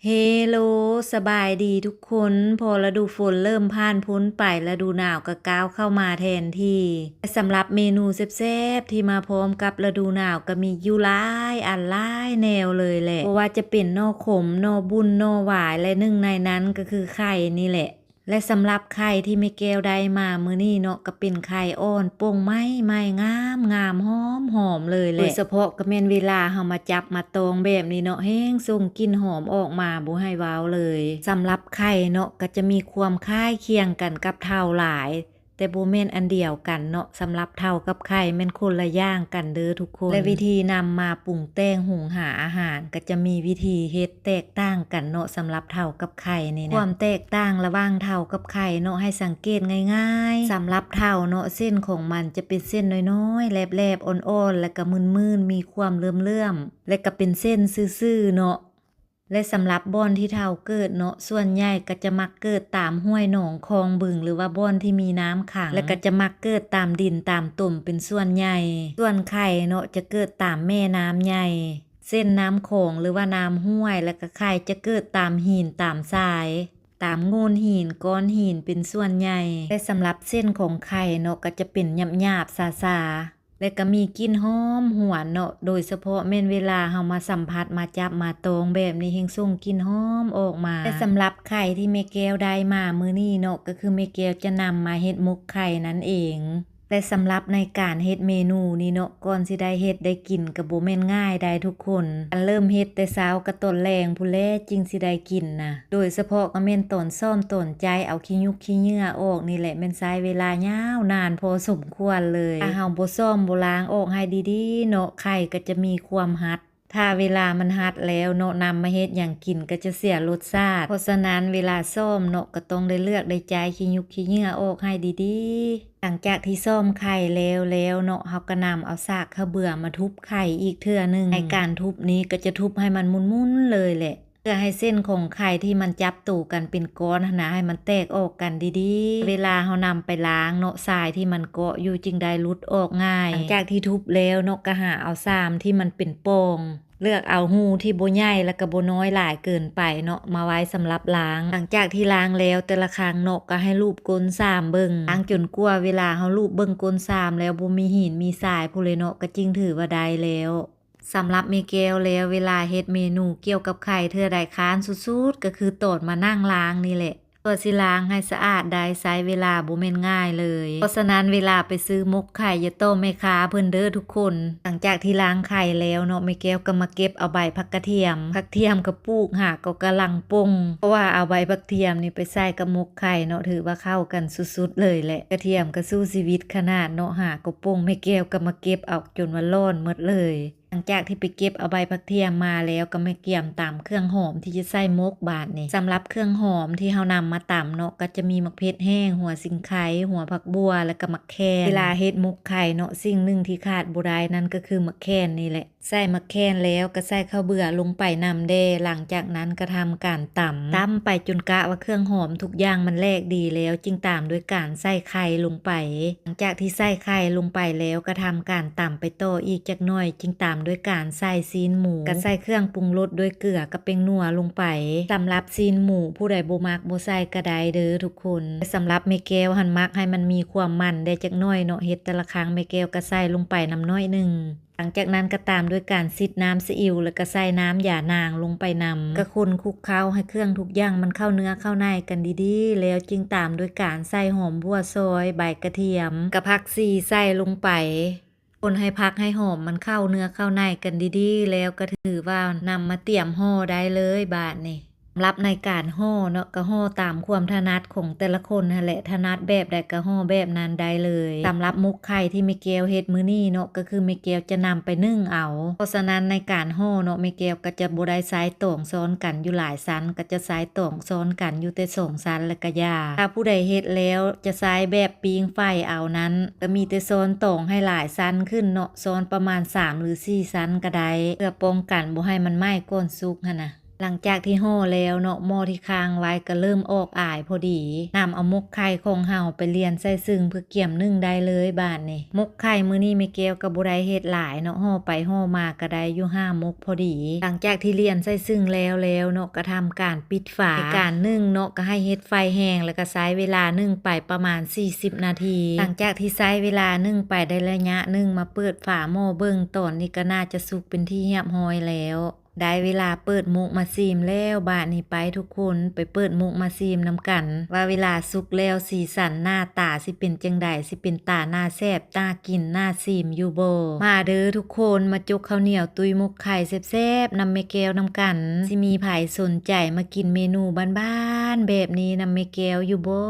เฮโลสบายดีทุกคนพอฤดูฝนเริ่มผ่านพ้นไปฤดูหนาวก็ก้าวเข้ามาแทนที่สำหรับเมนูแซ่บๆที่มาพร้อมกับฤดูหนาวก็มีอยู่หลายอันหลายแนวเลยแหละเพราะว่าจะเป็นหน่อขมหน่อบุญหน่อหวายและหนึ่งในนั้นก็คือไข่นี่แหละและสำหรับไข่ที่แม่แก้วได้มามื้อนี้เนาะก็เป็นไข่อ่อนโป่งไม้งามงามหอมเลยแหละโดยเฉพาะก็แม่นเวลาเฮามาจับมาตองแบบนี้เนาะแห้งส่งกลิ่นหอมออกมาบ่ให้ว้าวเลยสำหรับไข่เนาะก็จะมีความคล้ายเคียงกันกับเท่าหลายแต่บ่แม่นอันเดียวกันเนาะสำหรับเท่ากับไข่แม่นคนละอย่างกันเด้อทุกคนและวิธีนำมาปรุงแต่งหุงหาอาหารก็จะมีวิธีเฮ็ดแตกต่างกันเนาะสำหรับเท่ากับไข่นี่นะความแตกต่างระหว่างเท่ากับไข่เนาะให้สังเกตง่ายๆสำหรับเท่าเนาะเส้นของมันจะเป็นเส้นน้อยๆแลบๆอ่อนๆแล้วก็มึนๆมีความเลื่อมๆและก็เป็นเส้นซื่อๆเนาะและสำหรับบ่อนที่เท่าเกิดเนาะส่วนใหญ่ก็จะมักเกิดตามห้วยหนองคลองบึงหรือว่าบ่อนที่มีน้ำขังและก็จะมักเกิดตามดินตามตุ่มเป็นส่วนใหญ่ส่วนไข่เนาะจะเกิดตามแม่น้ำใหญ่เส้นน้ำโขงหรือว่าน้ำห้วยแล้วก็ไข่จะเกิดตามหินตามทรายตามงูนหินก้อนหินเป็นส่วนใหญ่และสำหรับเส้นของไข่เนาะก็จะเป็นหยาบๆซาและก็มีกลิ่นหอมหวนเนาะโดยเฉพาะแม่นเวลาเฮามาสัมผัสมาจับมาตองแบบนี้แฮงส่งกลิ่นหอมออกมาและสำหรับไข่ที่แม่แก้วได้มามื้อนี้เนาะก็คือแม่แก้วจะนำมาเฮ็ดมุกไข่นั่นเองและสำหรับในการเฮ็ดเมนูนี้เนาะก่อนสิได้เฮ็ดได้กินก็บ่แม่นง่ายได้ทุกคนอันเริ่มเฮ็ดแต่เช้าก็ตอนแลงพู้นแลจึงสิได้กินนะโดยเฉพาะก็แม่นตอนซ่อมตอนใจเอาขี้ยุกขี้เหงื่อออกนี่แหละแม่นใช้เวลายาวนานพอสมควรเลยถ้าเฮาบ่ซ่อมบ่ล้างออกให้ดีๆเนาะไข่ก็จะมีความหัดถ้าเวลามันหัดแล้วเนาะนำมาเฮ็ดหยังกินก็จะเสียรสชาติเพราะฉะนั้นเวลาซ่อมเนาะก็ต้องได้เลือกได้ใจขี้ยุกขี้เหงื่อออกให้ดีๆหลังจากที่ซ่อมไข่แล้วเนาะเฮาก็นำเอาซากข้าวเบื่อมาทุบไข่อีกเทื่อนึงในการทุบนี้ก็จะทุบให้มันมุนๆเลยแหละเพื่อให้เส้นของไข่ที่มันจับตู่กันเป็นก้อนนะให้มันแตกออกกันดีๆเวลาเฮานำไปล้างเนาะทรายที่มันเกาะอยู่จึงได้หลุดออกง่ายหลังจากที่ทุบแล้วเนาะก็หาเอาซ้ำที่มันเป็นโป่งเลือกเอาหูที่บ่ใหญ่แล้วก็บ่น้อยหลายเกินไปเนาะมาไว้สำหรับล้างหลังจากที่ล้างแล้วแต่ละครั้งเนาะก็ให้ลูบก้นซ้ำเบิ่งล้างจนกว่าเวลาเฮาลูบเบิ่งก้นซ้ำแล้วบ่มีหินมีทรายพู้นเลยเนาะก็จึงถือว่าได้แล้วสำหรับแม่แก้วแล้วเวลาเฮ็ดเมนูเกี่ยวกับไข่เทื่อใดค้านสุดๆก็คือตอนมานั่งล้างนี่แหละตัวสิล้างให้สะอาดได้ใช้เวลาบ่แม่นง่ายเลยเพราะฉะนั้นเวลาไปซื้อมกไข่อย่าโต้แม่ค้าเพิ่นเด้อทุกคนหลังจากที่ล้างไข่แล้วเนาะแม่แก้วก็มาเก็บเอาใบผักกระเทียมก็ปลูกหากก็กำลังปงเพราะว่าเอาใบผักเทียมนี่ไปใส่กับมกไข่เนาะถือว่าเข้ากันสุดๆเลยแหละกระเทียมก็สู้ชีวิตขนาดเนาะหากก็ปงแม่แก้วก็มาเก็บเอาจนว่าร้อนหมดเลยหลังจากที่ไปเก็บเอาใบผักเทียมมาแล้วก็มาเกี่ยมตามเครื่องหอมที่จะใส่มกบาดนี่สำหรับเครื่องหอมที่เฮานำมาตำเนาะก็จะมีมะเขือแห้งหัวสิงไคหัวผักบัวแล้วก็มะแคนเวลาเฮ็ดมกไข่เนาะสิ่งหนึ่งที่ขาดบ่ได้นั่นก็คือมะแคนนี่แหละใส่มะแคนแล้วก็ใส่ข้าวเบื่อลงไปนำเด้หลังจากนั้นก็ทำการตำไปจนกะว่าเครื่องหอมทุกอย่างมันแลกดีแล้วจึงตามด้วยการใส่ไข่ลงไปหลังจากที่ใส่ไข่ลงไปแล้วก็ทำการตำไปต่ออีกจักหน่อยจึงตามด้วยการใส่ซีนหมูก็ใส่เครื่องปรุงรสด้วยเกลือกับเป็งนัวลงไปสำหรับซีนหมูผู้ใดบ่มักบ่ใส่ก็ได้เด้อทุกคนสำหรับแม่แก้วหันมักให้มันมีความมันได้จักหน่อยเนาะเฮ็ดแต่ละครั้งแม่แก้วก็ใส่ลงไปน้ำน้อยนึงหลังจากนั้นก็ตามด้วยการซิดน้ำซีอิ๊วแล้วก็ใส่น้ำหย่านางลงไปนำก็คนคลุกเคล้าให้เครื่องทุกอย่างมันเข้าเนื้อเข้าในกันดีๆแล้วจึงตามด้วยการใส่หอมบัวซอยใบกระเทียมกับผักชีใส่ลงไปคนให้พักให้หอมมันเข้าเนื้อเข้าในกันดีๆแล้วก็ถือว่านำมาเตรียมห่อได้เลยบาดนี่สำหรับในการห่อเนาะก็ห่อตามความถนัดของแต่ละคนนั่นแหละถนัดแบบใดก็ห่อแบบนั้นได้เลยสำหรับมุกไข่ที่แม่แก้วเฮ็ดมื้อนี้เนาะก็คือแม่แก้วจะนำไปนึ่งเอาเพราะฉะนั้นในการห่อเนาะแม่แก้วก็จะบ่ได้ใช้ตองซ้อนกันอยู่หลายชั้นก็จะใช้ตองซ้อนกันอยู่แต่2ชั้นแล้วก็ยาถ้าผู้ใดเฮ็ดแล้วจะใช้แบบปิ้งไฟเอานั้นก็มีแต่ซ้อนตองให้หลายชั้นขึ้นเนาะซ้อนประมาณ3หรือ4ชั้นก็ได้เพื่อป้องกันบ่ให้มันไหม้ก่อนสุกหั่นนะ หลังจากที่ห่อแล้วเนาะหม้อที่ค้างไว้ก็เริ่มออกอายพอดีนำเอามกไข่ของเฮาไปเรียนใส่ซึ่งเพื่อเกี่ยมนึ่งได้เลยบาดนี้มกไข่มื้อนี้แม่แก้วก็บ่ได้เฮ็ดหลายเนาะห่อไปห่อมาก็ได้อยู่5มกพอดีหลังจากที่เรียนใส่ซึ่งแล้วเนาะก็ทำการปิดฝาในการนึ่งเนาะก็ให้เฮ็ดไฟแห้งแล้วก็ใช้เวลานึ่งไปประมาณ40นาทีหลังจากที่ใช้เวลานึ่งไปได้ระยะนึงมาเปิดฝาหม้อเบิ่งตอนนี้ก็น่าจะสุกเป็นที่เรียบร้อยแล้วได้เวลาเปิดมุกมาซีมแล้วบาดนี้ไปทุกคนไปเปิดมุกมาซีมนำกันว่าเวลาสุกแล้วสีสันหน้าตาสิเป็นจังใดสิเป็นตาหน้าแซ่บตากินหน้าซีมอยู่บ่มาเด้อทุกคนมาจกข้าวเหนียวตุยมุกไข่แซ่บๆนำแม่แก้วนำกันสิมีไผสนใจมากินเมนูบ้านๆแบบนี้นำแม่แก้วอยู่บ่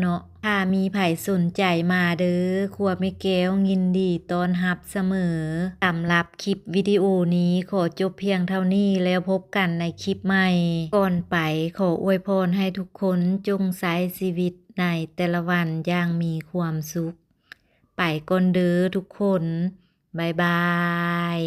เนาะถ้ามีไผสนใจมาเด้อครัวแม่แก้วยินดีต้อนรับเสมอสำหรับคลิปวิดีโอนี้ขอจบเพียงเท่านี้แล้วพบกันในคลิปใหม่ก่อนไปขออวยพรให้ทุกคนจงใช้ชีวิตในแต่ละวันอย่างมีความสุขไปก่อนเด้อทุกคนบ๊ายบาย